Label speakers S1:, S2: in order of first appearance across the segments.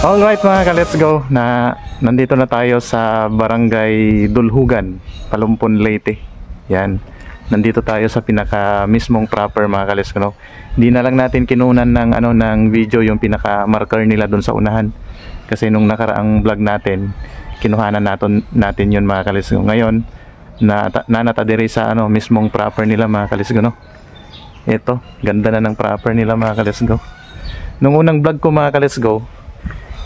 S1: Alright mga ka-let's go, na nandito na tayo sa Barangay Dulhugan, Palumpon, Leyte. Yan, nandito tayo sa pinaka mismong proper mga ka-let's go, no? Hindi na lang natin kinunan ng ng video yung pinaka marker nila doon sa unahan. Kasi nung nakaraang vlog natin, kinuhanan natin yun mga ka-let's go. Ngayon, natadiri sa mismong proper nila mga ka-let's go, no? Ito, ganda na ng proper nila mga ka-let's go. Nung unang vlog ko mga ka-let's go,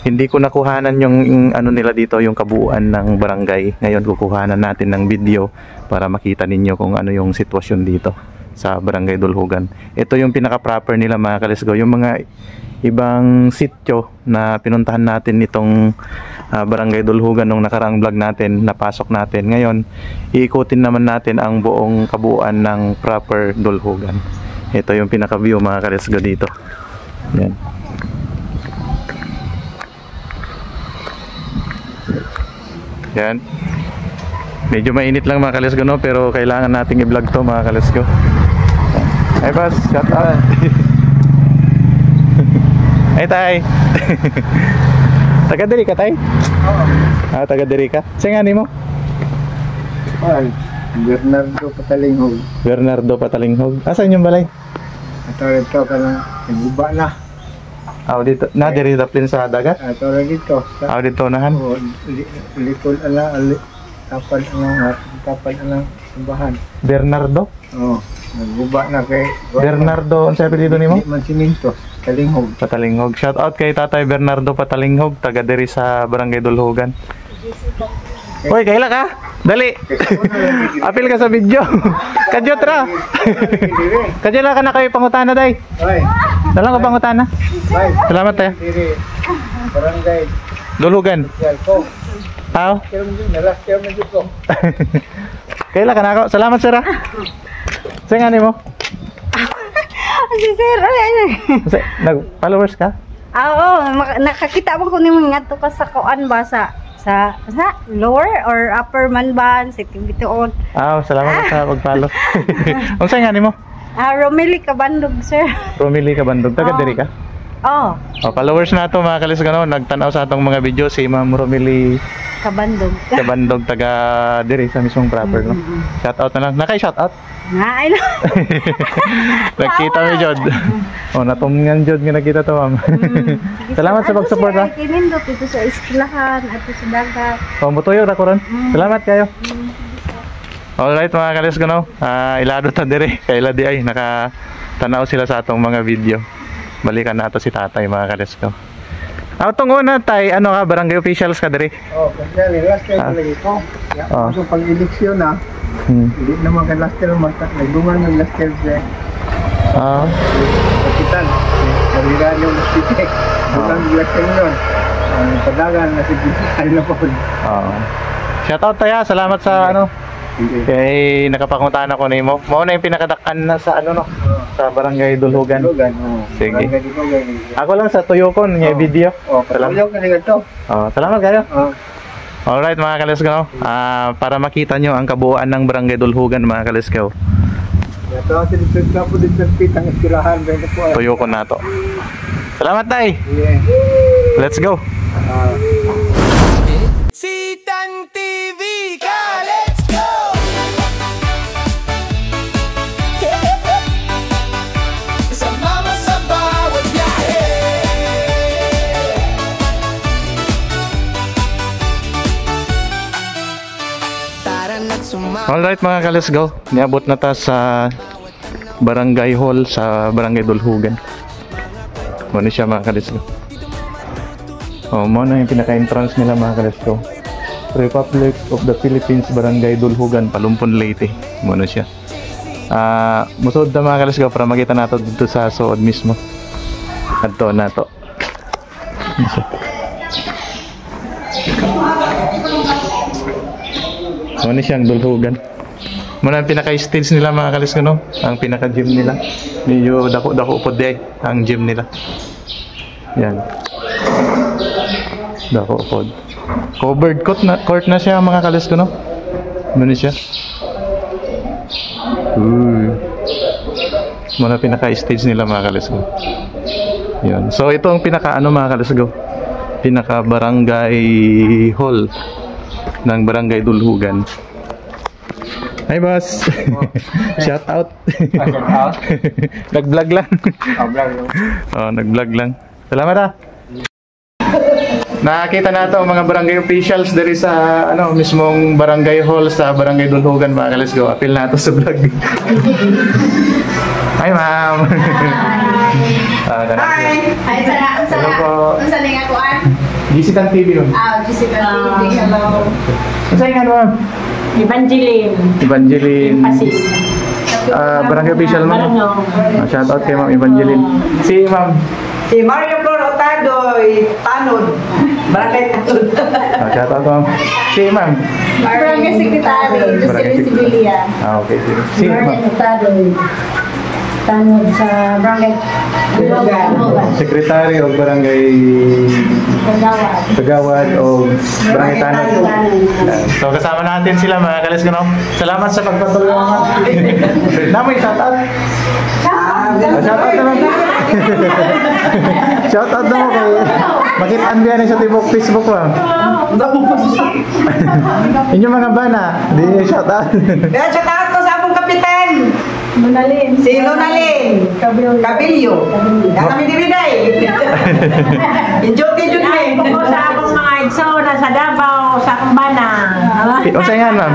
S1: hindi ko nakuhanan yung nila dito, yung kabuuan ng barangay. Ngayon kukuhanan natin ng video para makita ninyo kung ano yung sitwasyon dito sa Barangay Dulhugan. Ito yung pinaka-proper nila mga ka-let's go. Yung mga ibang sityo na pinuntahan natin itong Barangay Dulhugan nung nakaraang vlog natin, napasok natin. Ngayon, iikutin naman natin ang buong kabuuan ng proper Dulhugan. Ito yung pinaka-view mga ka-let's go dito. Yan. Yan. Medyo mainit lang mga ka-let's go, no? Pero kailangan nating i-vlog to mga ka-let's go. Ay boss, shout out. Ay tay. Taga diri ka tay? Oo. Taga diri ka. Singani mo?
S2: Ay, Bernardo Patalinghog.
S1: Bernardo Patalinghog. Asan yung balay?
S2: Ito ka lang, naguba na.
S1: Dito, na diri daplin sa dagat?
S2: Ito rin dito.
S1: Dito nahan?
S2: Oo, likod tapad ang simbahan.
S1: Bernardo?
S2: Oo, naguba na kay
S1: Bernardo, ang sabi dito nimo?
S2: Mansiminto, Patalinghog.
S1: Patalinghog. Shout out kay Tatay Bernardo Patalinghog, taga diri sa Barangay Dulhugan. Hoy, kaila ka? Dali. Apil ka sa video. Kadyot ra. Kadyot ka na kayo pangutana day.
S2: Hoy.
S1: Dalang ko pangutana.
S2: Hoy.
S1: Salamat tayo.
S2: Barangay
S1: Dulhugan.
S2: Yalko.
S1: Pao.
S2: Nalakyaw na dito.
S1: Kaila ka na ako. Salamat sir. Singani mo?
S3: Si sir,
S1: Nag-followers ka?
S3: Oo, nakakita mo ko ni mga to ka sa kuan ba sa lower or upper man ba sa bituon.
S1: Salamat sa pag-follow. Ang singani mo?
S3: Romeli Kabandog sir.
S1: Romeli Kabandog, taga diri ka?
S3: Oh.
S1: Followers na to mga ka-let's go, no? Nagtanaw sa atong mga video si Ma'am Romeli Kabandog, taga diri sa mismong proper, no? Shout out na lang. Nakay-shout out?
S3: Ay no.
S1: Nakita mo jud. Natungan jud nga nakita to, ma'am. Salamat sa pag-support ha.
S3: Kinindot ito sa eskwelahan at sa dagat.
S1: Mutuyog ra ko ron. Salamat kayo. Alright mga ka-let's go, no? Ilado ta dire kay Ladi ay nakatanaw sila sa atong mga video. Balikan nato si tatay mga ka-let's go. Tong una tay, ka, barangay officials ka dire?
S2: Kasi last time lagi ko. Yung pag-eleksyon na, hindi naman ka last time nagdungan ng last time siya. Kapitan, naliran yung nastitek. Dungan yung last time yun. Padagan na si Bisay na po.
S1: Shoutout tayo, salamat sa kay nakapanguntahan ako nimo. Mao na yung pinakadakan na sa sa Barangay Dulhugan. Sige. Ako lang sa Tuyokon nga video.
S2: Salamat kasi ito.
S1: Salamat kayo. Alright mga ka-let's go. Para makita nyo ang kabuuan ng Barangay Dulhugan mga ka-let's go.
S2: Ito ang sinipid po dito sa pitang istirahan.
S1: Tuyokon na to. Salamat tay. Let's go.
S4: Sitang TV ka, let's go! Sumama sa bawat biyahe. Tara na't sumama.
S1: Alright mga ka-let's go. Niabot na ta sa Barangay Hall sa Barangay Dulhugan. Ano siya mga ka-let's go. Mo na yung pinaka-entrance nila mga ka-let's go. Republic of the Philippines, Barangay Dulhugan, Palumpon, Leyte. Mo na siya. Musod na mga ka-let's go para makita nato dito sa suod mismo. Adto na to. Mo na siyang Dulhugan. Mo na yung pinaka-stage nila mga ka-let's go, no? Ang pinaka-gym nila. Medyo dako-dako po di ang gym nila. Yan. Dako pod. Covered court na siya mga ka-let's go, no? Ano siya? Muna pinaka-stage nila mga ka-let's go. Yun. So ito ang pinaka mga ka-let's go. pinaka-barangay hall ng Barangay Dulhugan. Hi boss. Shout out. Nag-vlog lang. Oh, nag-vlog lang. Salamat ah. Nakakita na ito mga barangay officials diri sa mismong barangay hall sa Barangay Dulhugan, mga let's go. Appeal na ito sa vlog. Hi ma'am.
S3: Hi. Hi,
S1: Hello po.
S3: Unsa ning ako
S1: Gisitan TV ma'am.
S3: Jessica TV. Hello.
S1: Unsa nga ma'am?
S5: Evangeline.
S1: Evangeline.
S5: Pasis.
S1: Barangay official ma'am. Shout out kay ma'am Evangeline. Si ma'am.
S6: Si Mario Flor Otadoy, Tanod. Barangay Tanod.
S1: Shout out ma'am. Si ma'am.
S3: Barangay Secretary,
S1: Barangay
S3: Jocelyn Sibilia.
S1: Okay. Si ma'am.
S3: Otadoy. Tanod sa Barangay Dulhugan.
S1: Secretary of Barangay Kagawad o Barangay Tanod. So kasama natin sila mga kalis ko no. Salamat sa pagpatuloy naman. Namoy shout out. Shout out naman. Shout out naman kay makitaan biyan sa tibok Facebook ba. Inyo mga bana, di shout out.
S6: Kaya shout out ko sa akong kapitan.
S3: Lunalin.
S6: Si Lunalin. Kabilyo. Yan kami diriday. Enjoy jud me.
S5: Ako sa akong mga igsoon sa Davao, sa akong bana.
S1: Unsa yan ma'am?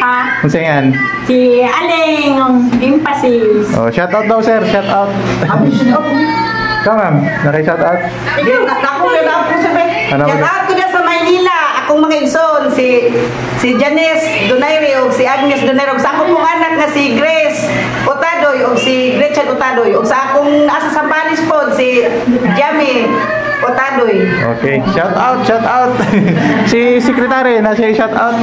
S5: Ha?
S1: Unsa yan?
S5: Si Aling, Impasis.
S1: Oh, shout out daw sir, shout out. Ka ma'am, naka-shout out.
S6: Ako na po sa
S1: Ano ba?
S6: shout out ko na sa Maynila. Akong mga igsoon si Janice Donaire o si Agnes Donaire o sa akong mong anak na si Grace Otadoy o si Gretchen Otadoy o sa akong asa sa Panis po si Jamie Otadoy.
S1: Okay, shout out, shout out. Si secretary na siya shout out.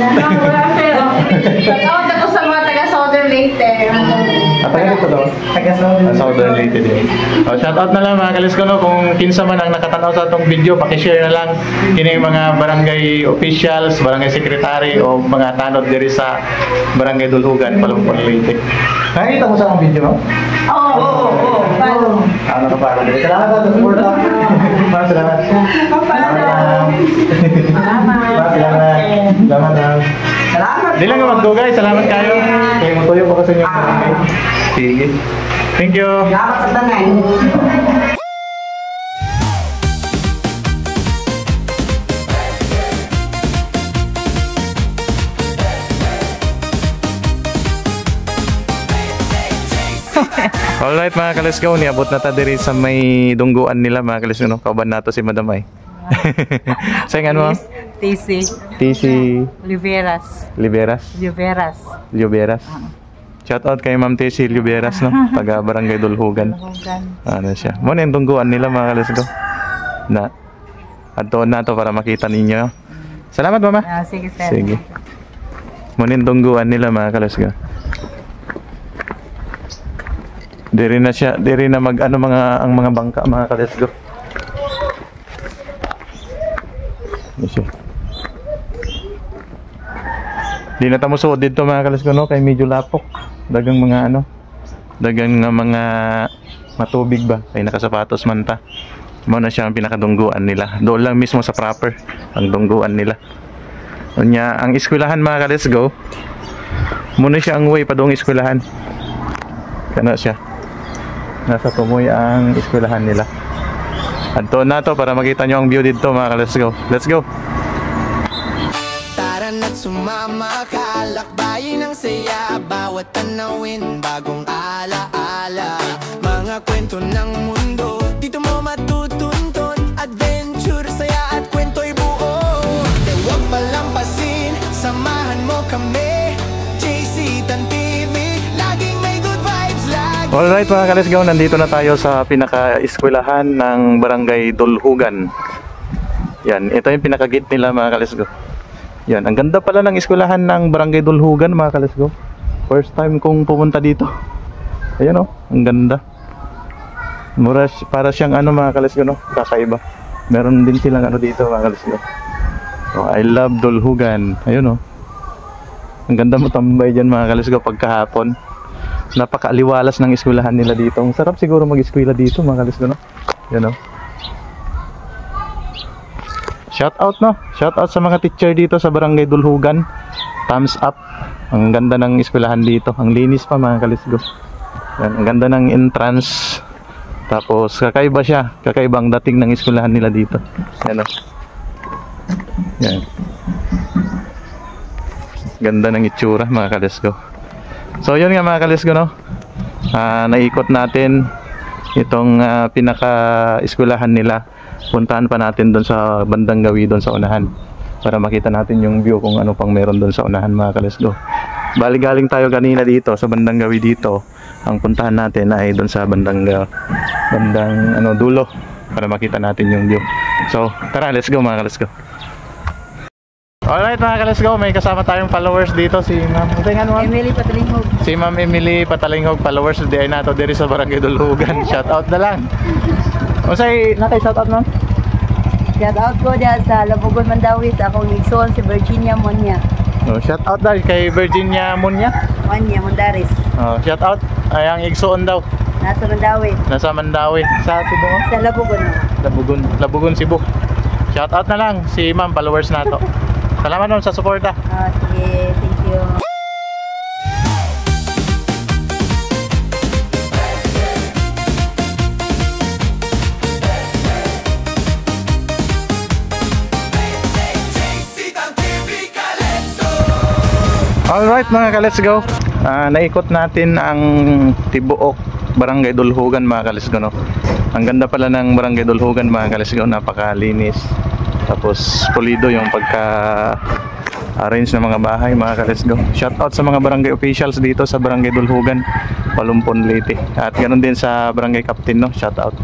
S3: Shout ako sa mga taga Southern Leyte.
S1: At dito daw. Southern Leyte din. Oh, shout out na lang mga kalis ko no kung kinsa man ang nakatanaw sa atong video, paki-share na lang kini mga barangay officials, barangay secretary o mga tanod diri sa Barangay Dulhugan, Palumpon, Leyte. Nakita mo sa akong video mo?
S6: Oo.
S1: Ano ka para dito? Salamat sa support. Salamat. Salamat. Salamat.
S6: Salamat.
S1: Di lang ka magdugay. Salamat kayo. Kaya matuyo po kasi yung barangay. Sige. Thank you.
S6: Salamat sa tanan.
S1: Alright mga kalisgaw, niabot na ta diri sa may dungguan nila mga kalisgaw, no? Kauban nato si Madam Ay. Sayangan mo?
S5: TC.
S1: TC
S5: Oliveras.
S1: Liberas. Shout out kay Ma'am TC Liberas, no? Taga Barangay Dulhugan. Ano siya? Muna yung dungguan nila mga kalisgaw. Na. Adtoon na to para makita ninyo. Salamat mama.
S5: Sige, sir.
S1: Sige. Muna yung dungguan nila mga kalisgaw. Diri na mag ang mga bangka mga kalesgo. Di na tamo suod dito mga kalesgo no kay medyo lapok. Dagang mga mga matubig ba kay nakasapatos man ta. Mao na siya ang pinakadungguan nila. Doon lang mismo sa proper ang dungguan nila. Unya ang eskwelahan mga kalesgo. Muna siya ang way padung eskwelahan. Kana siya. Nasa Tumoy ang eskwelahan nila. Adto na to para makita nyo ang view dito mga let's go. Let's go.
S4: Tara na't sumama ka, lakbayin ang saya, bawat tanawin, bagong alaala. Mga kwento ng mundo, dito mo matutuntun, adventure, saya at kwento'y buo. De huwag palampasin, samahan mo kami, JC Tan TV, laging may good vibes, lagi.
S1: Alright mga kalisgaw, nandito na tayo sa pinaka-eskwelahan ng Barangay Dulhugan. Yan, ito yung pinaka-gate nila mga kalisgaw. Yan, ang ganda pala ng eskwelahan ng Barangay Dulhugan mga kalisgaw. First time kong pumunta dito. Ayan o, ang ganda. Para siyang mga kalisgaw no, kakaiba. Meron din silang dito mga kalisgaw. Oh, I love Dulhugan. Ayun o. Ang ganda mo tambay dyan mga kalisgaw pagkahapon. Napakaaliwalas ng eskwelahan nila dito. Ang sarap siguro mag-eskwela dito mga kalisgaw no. Yan o. Shout out no. Shout out sa mga teacher dito sa Barangay Dulhugan. Thumbs up. Ang ganda ng eskwelahan dito. Ang linis pa mga kalisgo. Yan, ang ganda ng entrance. Tapos kakaiba siya. Kakaiba ang dating ng eskwelahan nila dito. Yan o. Yan. Ganda ng itsura mga kalisgo. So yun nga mga kalisgo no. Naikot natin itong pinaka-eskwelahan nila. Puntahan pa natin doon sa bandang gawi doon sa unahan para makita natin yung view kung ano pang meron doon sa unahan mga kalisgo. Bali galing tayo kanina dito sa bandang gawi dito. Ang puntahan natin ay doon sa bandang dulo para makita natin yung view. So tara, let's go mga kalisgo. Alright mga kalisgo, may kasama tayong followers dito si Ma'am
S3: Emily Patalinghog.
S1: Si Ma'am Emily Patalinghog, followers di ay nato diri sa Barangay Dulhugan. Shout out na lang. O say, natay shout out ma'am.
S3: Shout out ko dyan sa Labugon, Mandawi sa akong igsoon si Virginia Monya.
S1: Oh, shout out daw kay Virginia Munya.
S3: Monya Mondaris.
S1: Oh, shout out ay ang igsoon daw.
S3: Nasa Mandawi.
S1: Nasa Mandawi. Sa Cebu.
S3: Sa Labugon.
S1: Labugon Cebu. Shout out na lang si Ma'am, followers nato. Salamat naman sa suporta.
S3: Sige, thank you.
S1: Alright mga ka-let's go. Naikot natin ang Tibuok Barangay Dulhugan mga ka-let's go no. Ang ganda pala ng Barangay Dulhugan mga ka-let's go, napakalinis. Tapos pulido yung pagka-arrange ng mga bahay mga ka-let's go. Shout out sa mga barangay officials dito sa Barangay Dulhugan, Palumpon, Leyte. At ganoon din sa Barangay Captain no, shout out.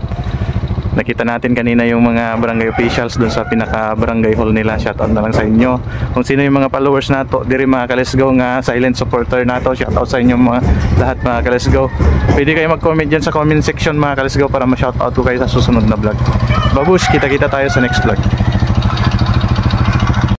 S1: Nakita natin kanina yung mga barangay officials doon sa pinaka barangay hall nila. Shout out na lang sa inyo. Kung sino yung mga followers nato, diri mga ka-let's go nga silent supporter nato, shout out sa inyo mga lahat mga ka-let's go. Pwede kayo mag-comment dyan sa comment section mga ka-let's go para ma-shout out ko kayo sa susunod na vlog. Babush, kita-kita tayo sa next vlog.